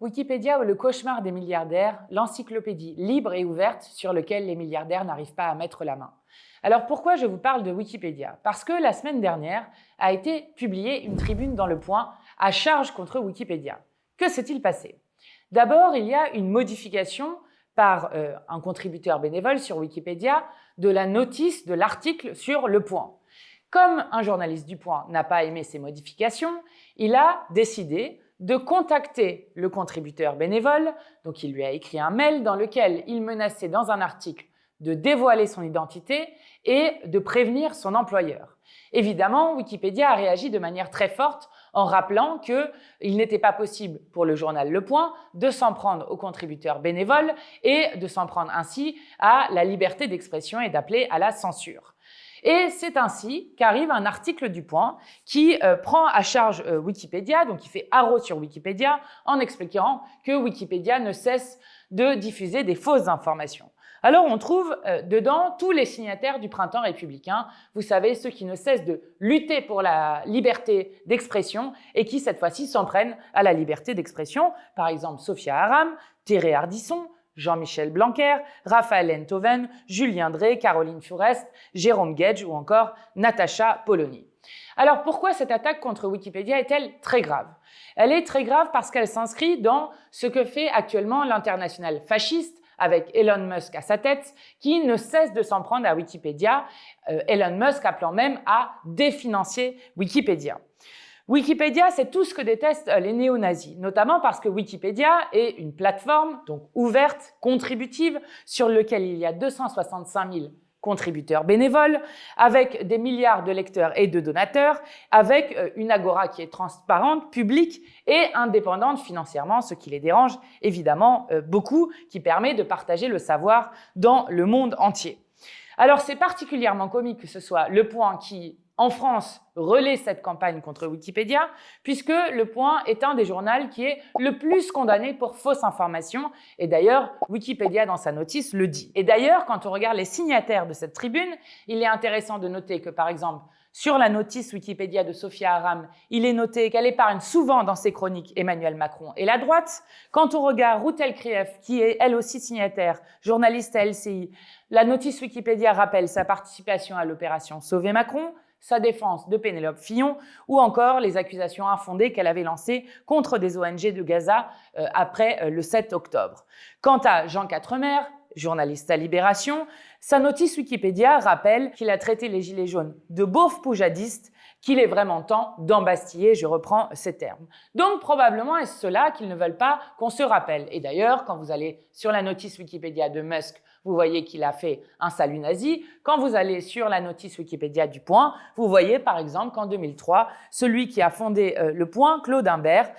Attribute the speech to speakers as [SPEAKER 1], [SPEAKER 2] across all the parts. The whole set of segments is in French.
[SPEAKER 1] Wikipédia ou le cauchemar des milliardaires, l'encyclopédie libre et ouverte sur laquelle les milliardaires n'arrivent pas à mettre la main. Alors pourquoi je vous parle de Wikipédia? Parce que la semaine dernière a été publiée une tribune dans Le Point à charge contre Wikipédia. Que s'est-il passé? D'abord, il y a une modification par un contributeur bénévole sur Wikipédia de la notice de l'article sur Le Point. Comme un journaliste du Point n'a pas aimé ces modifications, il a décidé de contacter le contributeur bénévole, donc il lui a écrit un mail dans lequel il menaçait dans un article de dévoiler son identité et de prévenir son employeur. Évidemment, Wikipédia a réagi de manière très forte en rappelant qu'il n'était pas possible pour le journal Le Point de s'en prendre aux contributeurs bénévoles et de s'en prendre ainsi à la liberté d'expression et d'appeler à la censure. Et c'est ainsi qu'arrive un article du Point qui prend à charge Wikipédia, donc qui fait haro sur Wikipédia, en expliquant que Wikipédia ne cesse de diffuser des fausses informations. Alors on trouve dedans tous les signataires du Printemps républicain, vous savez, ceux qui ne cessent de lutter pour la liberté d'expression et qui cette fois-ci s'en prennent à la liberté d'expression, par exemple Sophia Aram, Thérèse Ardisson, Jean-Michel Blanquer, Raphaël Enthoven, Julien Drey, Caroline Fourest, Jérôme Guedj ou encore Natacha Polony. Alors pourquoi cette attaque contre Wikipédia est-elle très grave? Elle est très grave parce qu'elle s'inscrit dans ce que fait actuellement l'internationale fasciste avec Elon Musk à sa tête, qui ne cesse de s'en prendre à Wikipédia, Elon Musk appelant même à définancer Wikipédia. Wikipédia, c'est tout ce que détestent les néo-nazis, notamment parce que Wikipédia est une plateforme, donc ouverte, contributive, sur laquelle il y a 265 000 contributeurs bénévoles, avec des milliards de lecteurs et de donateurs, avec une agora qui est transparente, publique et indépendante financièrement, ce qui les dérange évidemment beaucoup, qui permet de partager le savoir dans le monde entier. Alors c'est particulièrement comique que ce soit Le Point qui, en France, relaie cette campagne contre Wikipédia, puisque Le Point est un des journaux qui est le plus condamné pour fausses informations, et d'ailleurs, Wikipédia dans sa notice le dit. Et d'ailleurs, quand on regarde les signataires de cette tribune, il est intéressant de noter que, par exemple, sur la notice Wikipédia de Sophia Aram, il est noté qu'elle épargne souvent dans ses chroniques Emmanuel Macron et la droite. Quand on regarde Ruth Elkrief, qui est elle aussi signataire, journaliste à LCI, la notice Wikipédia rappelle sa participation à l'opération Sauver Macron, sa défense de Pénélope Fillon ou encore les accusations infondées qu'elle avait lancées contre des ONG de Gaza après le 7 octobre. Quant à Jean Quatremer, journaliste à Libération, sa notice Wikipédia rappelle qu'il a traité les Gilets jaunes de beaufs poujadistes, qu'il est vraiment temps d'embastiller, je reprends ces termes. Donc probablement est-ce cela qu'ils ne veulent pas qu'on se rappelle. Et d'ailleurs, quand vous allez sur la notice Wikipédia de Musk, vous voyez qu'il a fait un salut nazi. Quand vous allez sur la notice Wikipédia du Point, vous voyez par exemple qu'en 2003, celui qui a fondé Le Point, Claude Imbert,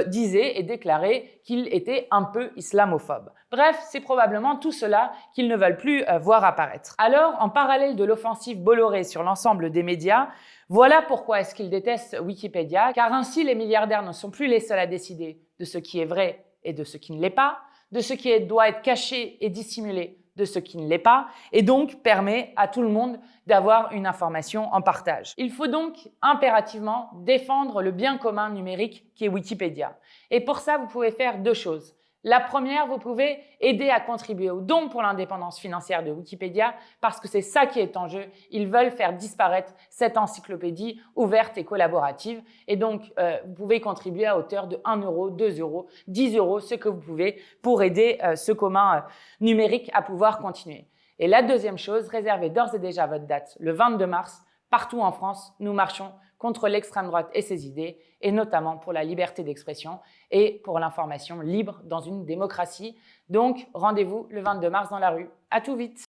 [SPEAKER 1] disait et déclarait qu'il était un peu islamophobe. Bref, c'est probablement tout cela qu'ils ne veulent plus voir apparaître. Alors, en parallèle de l'offensive Bolloré sur l'ensemble des médias, voilà pourquoi est-ce qu'ils détestent Wikipédia, car ainsi les milliardaires ne sont plus les seuls à décider de ce qui est vrai et de ce qui ne l'est pas, de ce qui doit être caché et dissimulé de ce qui ne l'est pas, et donc permet à tout le monde d'avoir une information en partage. Il faut donc impérativement défendre le bien commun numérique qui est Wikipédia. Et pour ça, vous pouvez faire deux choses. La première, vous pouvez aider à contribuer au don pour l'indépendance financière de Wikipédia parce que c'est ça qui est en jeu. Ils veulent faire disparaître cette encyclopédie ouverte et collaborative. Et donc, vous pouvez contribuer à hauteur de 1 euro, 2 euros, 10 euros, ce que vous pouvez pour aider ce commun numérique à pouvoir continuer. Et la deuxième chose, réservez d'ores et déjà votre date. Le 22 mars, partout en France, nous marchons contre l'extrême droite et ses idées, et notamment pour la liberté d'expression et pour l'information libre dans une démocratie. Donc, rendez-vous le 22 mars dans la rue. À tout vite!